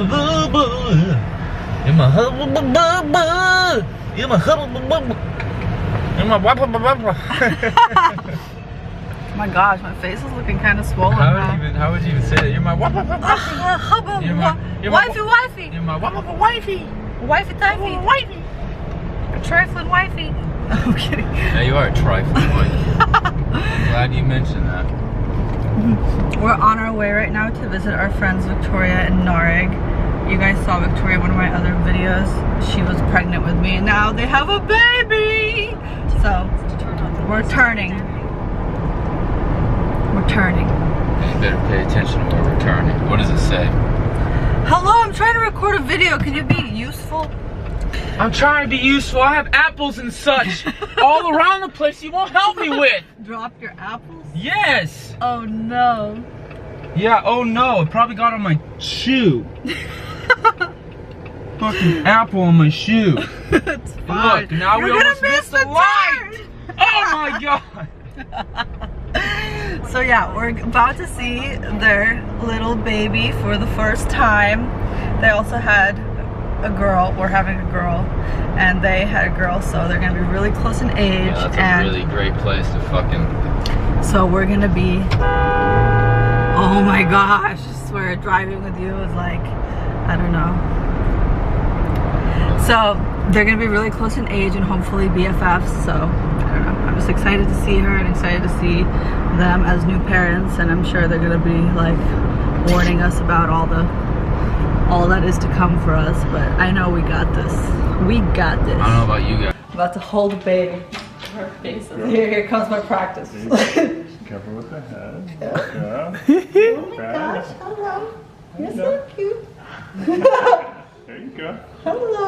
You're my hubba. You're my hubba. You're my wappa. Oh my gosh, my face is looking kind of swollen. How would you even say that? You're my wappa. Wifey. You're my wappa wifey. Wifey typey. Wifey. A trifling wifey. I'm kidding. Yeah, you are a trifling wifey. Glad you mentioned that. We're on our way right now to visit our friends Victoria and Norig. You guys saw Victoria in one of my other videos. She was pregnant with me and now they have a baby. So we're turning. We're turning. You better pay attention to where we're turning. What does it say? Hello, I'm trying to record a video. Can you be useful? I'm trying to be useful. I have apples and such all around the place you won't help me with. Drop your apples? Yes. Oh no. Yeah, oh no. It probably got on my shoe. Fucking apple on my shoe. It's fine. Look, now we almost missed the light. Oh my god. So yeah, we're about to see their little baby for the first time. They also had a girl. We're having a girl, and they had a girl, so they're gonna be really close in age. Yeah, that's a really great place to fucking. So we're gonna be. Oh my gosh! I swear, driving with you is like, I don't know. So they're gonna be really close in age and hopefully BFFs. So I don't know. I'm just excited to see her and excited to see them as new parents, and I'm sure they're gonna be like warning us about all that is to come for us. But I know we got this. We got this. I don't know about you guys. I'm about to hold the baby. Her face. Here comes my practice. Careful with the head. Yeah. Yeah. Oh my gosh! Hello. You're so cute. There you go. Hello.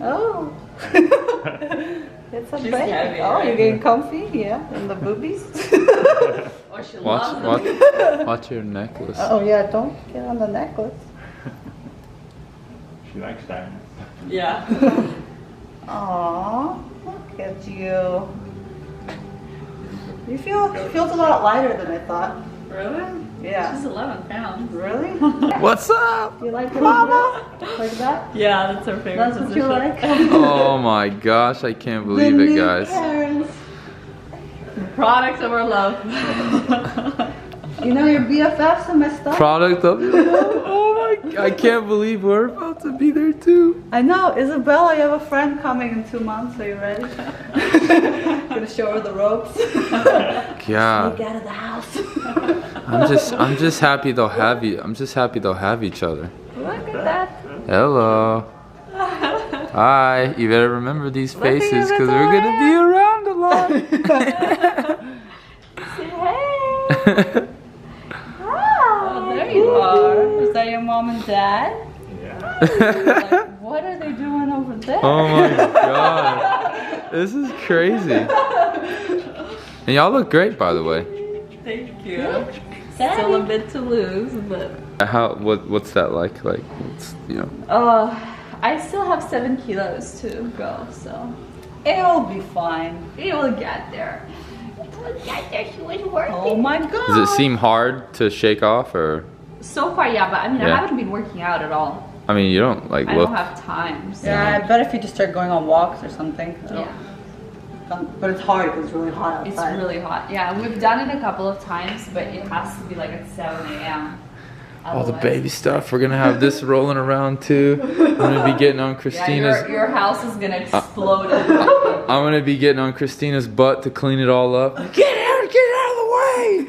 Aww. Oh. It's a baby. Heavy, oh, right? You're getting comfy? Yeah. And the boobies? Oh, she loves them. Watch your necklace. Oh, yeah. Don't get on the necklace. She likes diamonds. Yeah. Aww. Look at you. You feels a lot lighter than I thought. Really? Yeah. She's 11 pounds. Really? What's up? You like it, Mama? Like that? Yeah, that's her favorite. That's what you like? Oh my gosh, I can't believe it, guys. Parents. The products of our love. You know your BFFs and my stuff? Product of your love? Oh my, I can't believe we're about to be there too. I know. Isabella, you have a friend coming in 2 months. Are you ready? Gonna show her the ropes. God. Sneak out of the house. I'm just happy they'll have you. I'm just happy they'll have each other. Look at that. Hello. Hi. You better remember these faces because we're gonna be around a lot. Say hey. Oh, there you are. Is that your mom and dad? Yeah. Like, what are they doing over there? Oh my god. This is crazy. And y'all look great, by the way. Thank you. Still a bit to lose, but. What's that like? Like, it's, you know. I still have 7 kilos to go, so it'll be fine. We will get there. Oh my god. Does it seem hard to shake off, or? So far, yeah, but I mean, Yeah. I haven't been working out at all. I mean, you don't like I look. don't have time. So. Yeah, I bet if you just start going on walks or something. Yeah. But it's hard because it's really hot outside. It's really hot. Yeah, we've done it a couple of times, but it has to be like at 7 a.m. All the baby stuff. We're gonna have this rolling around too. I'm gonna be getting on Christina's. Yeah, your house is gonna explode. I'm gonna be getting on Christina's butt to clean it all up. Get out of the way!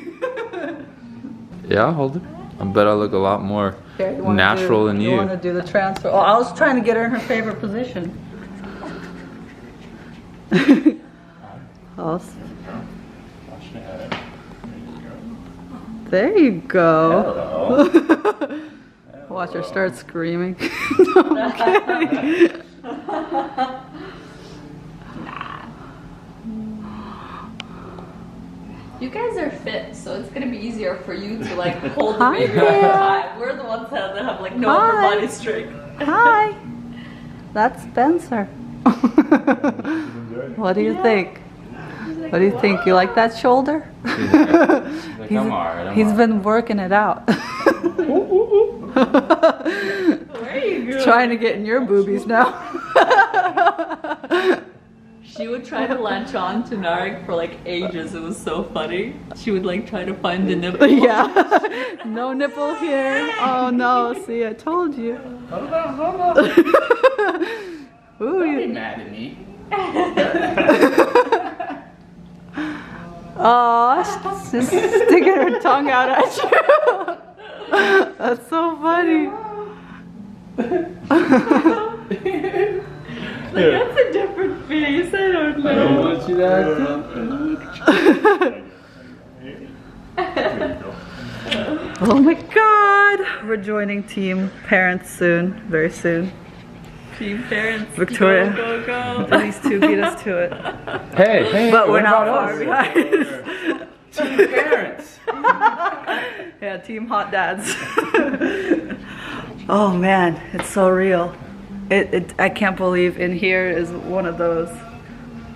Yeah, I'll hold it. I bet I look a lot more natural than you. You want to do the transfer? Oh, I was trying to get her in her favorite position. Watch the head. There you go. Hello. Watch her start screaming. You guys are fit, so it's gonna be easier for you to like hold the baby all the time. We're the ones that have like no upper body strength. Hi. That's Spencer. What do you think? What do you think? You like that shoulder? She's like, I'm alright. He's been working it out. Where are you going? Trying to get in your boobies now. She would try to latch on to Narek for like ages. It was so funny. She would like try to find the nipple. Yeah. No nipple here. Oh no, see, I told you. Hold on. Ooh, Don't be you... mad at me. Oh, she's sticking her tongue out at you. That's so funny. Like, that's a different face. I don't I don't know. want you that. There you go. Oh my god. We're joining team parents soon, very soon. Team parents. Victoria. Go, go, go. These two beat us to it. Hey, But we're what not about far us? behind. Team parents. Yeah, team hot dads. Oh man, it's so real. I can't believe in here is one of those.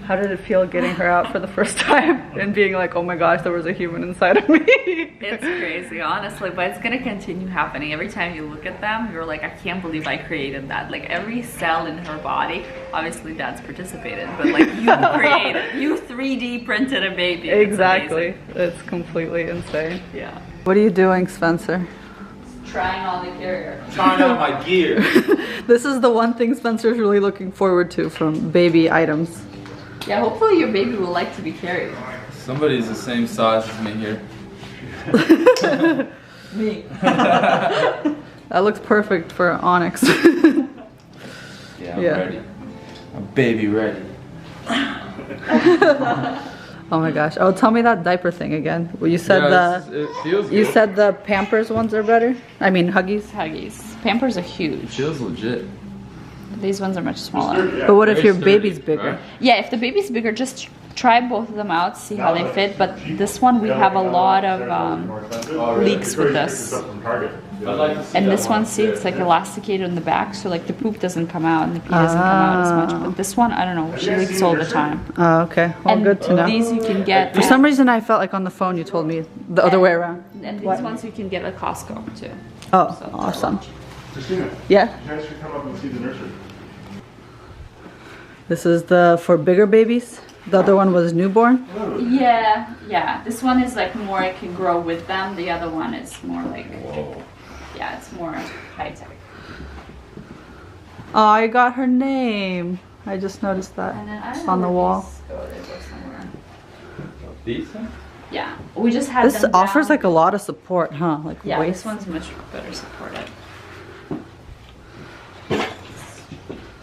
How did it feel getting her out for the first time and being like, oh my gosh, there was a human inside of me? It's crazy, honestly, but it's gonna continue happening. Every time you look at them, you're like, I can't believe I created that. Like every cell in her body, obviously dad's participated, but like you created, you 3D printed a baby. It's Exactly. amazing. It's completely insane. Yeah. What are you doing, Spencer? Trying on the carrier. Trying out my gear. This is the one thing Spencer's really looking forward to from baby items. Yeah, hopefully your baby will like to be carried. Somebody's the same size as me here. Me. That looks perfect for Onyx. Yeah, I'm Yeah. ready. I'm baby ready. Oh my gosh. Oh, tell me that diaper thing again. Well, you said It feels you good. said the Pampers ones are better. I mean Huggies. Huggies. Pampers are It huge. feels legit. These ones are much smaller. But what if Very your sturdy, baby's bigger? right? Yeah, if the baby's bigger, just try both of them out, see how they fit. But this one, we have a lot of leaks with this. I'd like to see And that this one, see, it's like elasticated on the back, so like the poop doesn't come out and the pee doesn't come out as much. But this one, I don't know, she leaks all the time. Oh, okay. Well, And good to know. these you can get. For some reason, I felt like on the phone you told me the other way around. And these What? ones you can get at Costco too. Oh, So- awesome. Christina, Yeah. you guys should come up and see the nursery. This is the for bigger babies. The other one was newborn. Yeah, yeah. This one is like more it can grow with them. The other one is more like, Whoa. yeah, it's more high tech. Oh, I got her name. I just noticed that And then I don't on know the where wall. these go. They go somewhere. These things? Yeah, we just had This them offers down. like a lot of support, huh? Like Yeah, waist. this one's much better supported.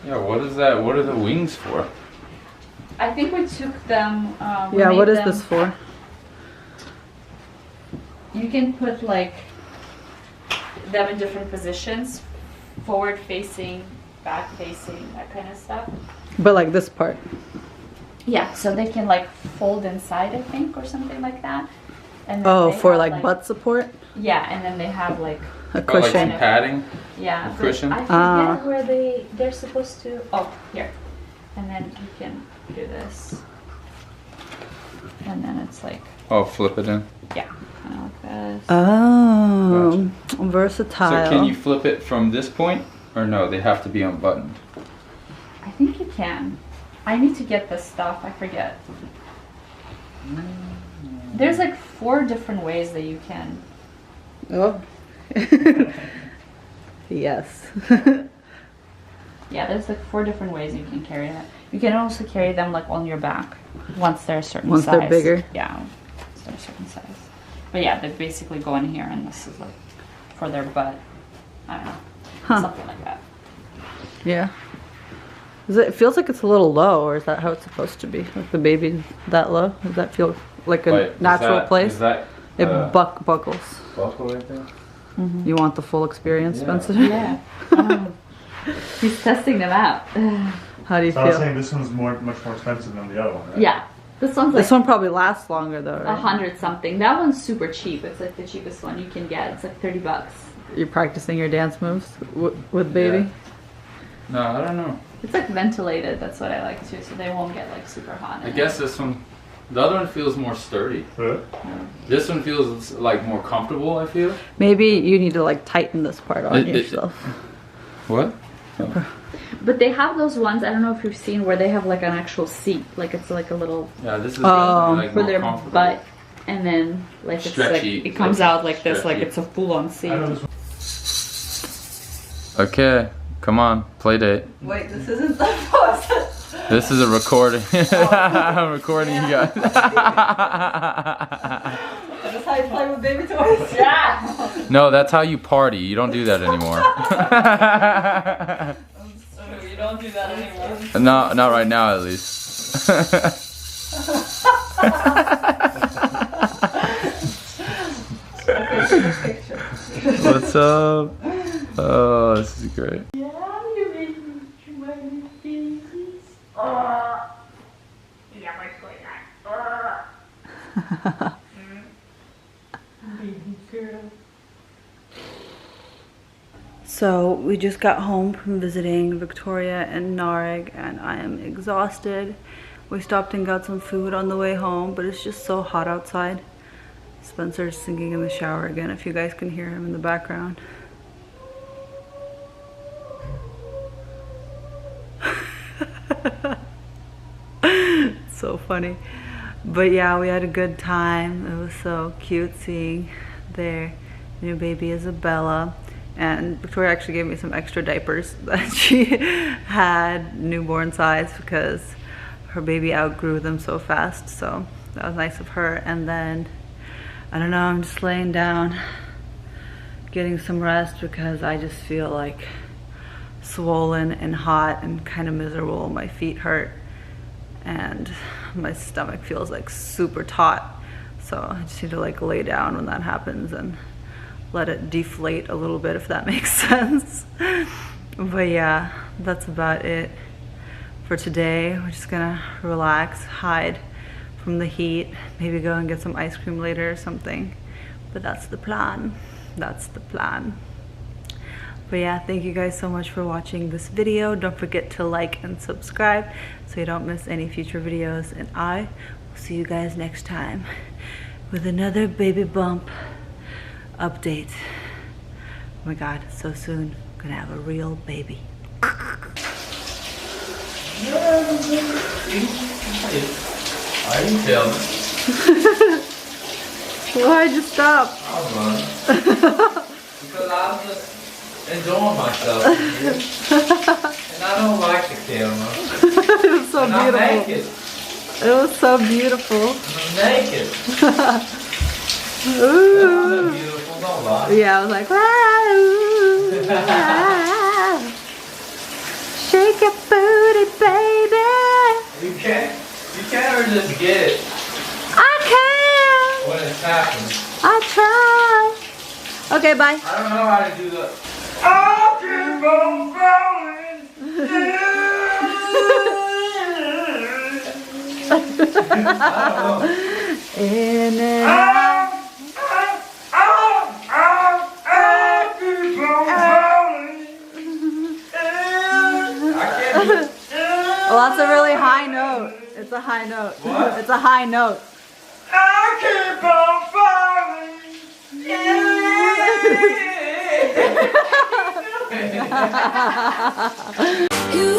Yeah, what is that? What are the wings for? I think we took them. We Yeah, made what is them- this for? You can put like them in different positions, forward facing, back facing, that kind of stuff. But like this part. Yeah, so they can like fold inside, I think, or something like that. And then Oh, they for have, like butt support? Yeah, and then they have like A Oh, like cushion. some padding? yeah A but cushion? I forget Ah. where they're supposed to. Oh, here, and then you can do this, and then it's like Oh, flip it in. yeah, kind of like this. Oh, versatile. So can you flip it from this point? Or no, they have to be unbuttoned. I think you can. I need to get this stuff. I forget. There's like 4 different ways that you can. Oh. Yes. Yeah, there's like 4 different ways you can carry that. You can also carry them like on your back once they're a certain Once size. they're bigger? Yeah, once they're a certain size. But yeah, they basically go in here, and this is like for their butt. I don't know, something like that. Yeah. It feels like it's a little low, or is that how it's supposed to be? Like the baby's that low? Does that feel like a Wait, is natural that- place? Is that It buckles. buckle right there? You want the full experience, Yeah. Spencer? Yeah. He's testing them out. How do you So I was feel? saying this one's much more expensive than the other one, right? Yeah, this one's like This one probably lasts longer though, right? 100 something. That one's super cheap. It's like the cheapest one you can get. It's like $30. You're practicing your dance moves with baby? No, I don't know. It's like ventilated. That's what I like too, so they won't get like super hot. I guess this one The other one feels more sturdy. Really? This one feels like more comfortable, I feel. Maybe you need to like tighten this part on yourself. What? But they have those ones, I don't know if you've seen, where they have like an actual seat. Like it's like a little... Yeah, this is like for more their comfortable. butt. And then like it's Stretchy. like, it comes out like this, Stretchy. like it's a full-on seat. Okay, come on, play date. Wait, this isn't the post. This is a recording. I'm recording you guys. That's how you play with baby toys? Yeah! No, that's how you party. You don't do that anymore. You don't do that anymore. No, not right now, at least. What's up? Oh, this is great. So we just got home from visiting Victoria and Nareg and I am exhausted. We stopped and got some food on the way home, but it's just so hot outside. Spencer's singing in the shower again, if you guys can hear him in the background. So funny. But yeah, we had a good time. It was so cute seeing their new baby Isabella. And Victoria actually gave me some extra diapers that she had newborn size because her baby outgrew them so fast. So that was nice of her. And then, I don't know, I'm just laying down, getting some rest because I just feel like swollen and hot and kind of miserable. My feet hurt and my stomach feels like super taut. So I just need to like lay down when that happens and let it deflate a little bit, if that makes sense. But yeah, that's about it for today. We're just gonna relax, hide from the heat, maybe go and get some ice cream later or something. But that's the plan. That's the plan. But yeah, thank you guys so much for watching this video. Don't forget to like and subscribe so you don't miss any future videos. And I will see you guys next time with another baby bump update. Oh my god, so soon I'm gonna have a real baby. Why you tell me? Why'd you stop? Because I'm just enjoying myself here. And I don't like the camera. It was so and beautiful. I'm naked. It was so beautiful. I'm naked. Ooh. I'm beautiful, don't lie. Yeah, I was like, ah, shake your booty, baby. You can't ever just get it I can. when it's happening. I try. Okay, bye. I don't know how to do that. I keep on falling. In and out. Well, that's a really high note. It's a high note. What? It's a high note. I keep on falling. You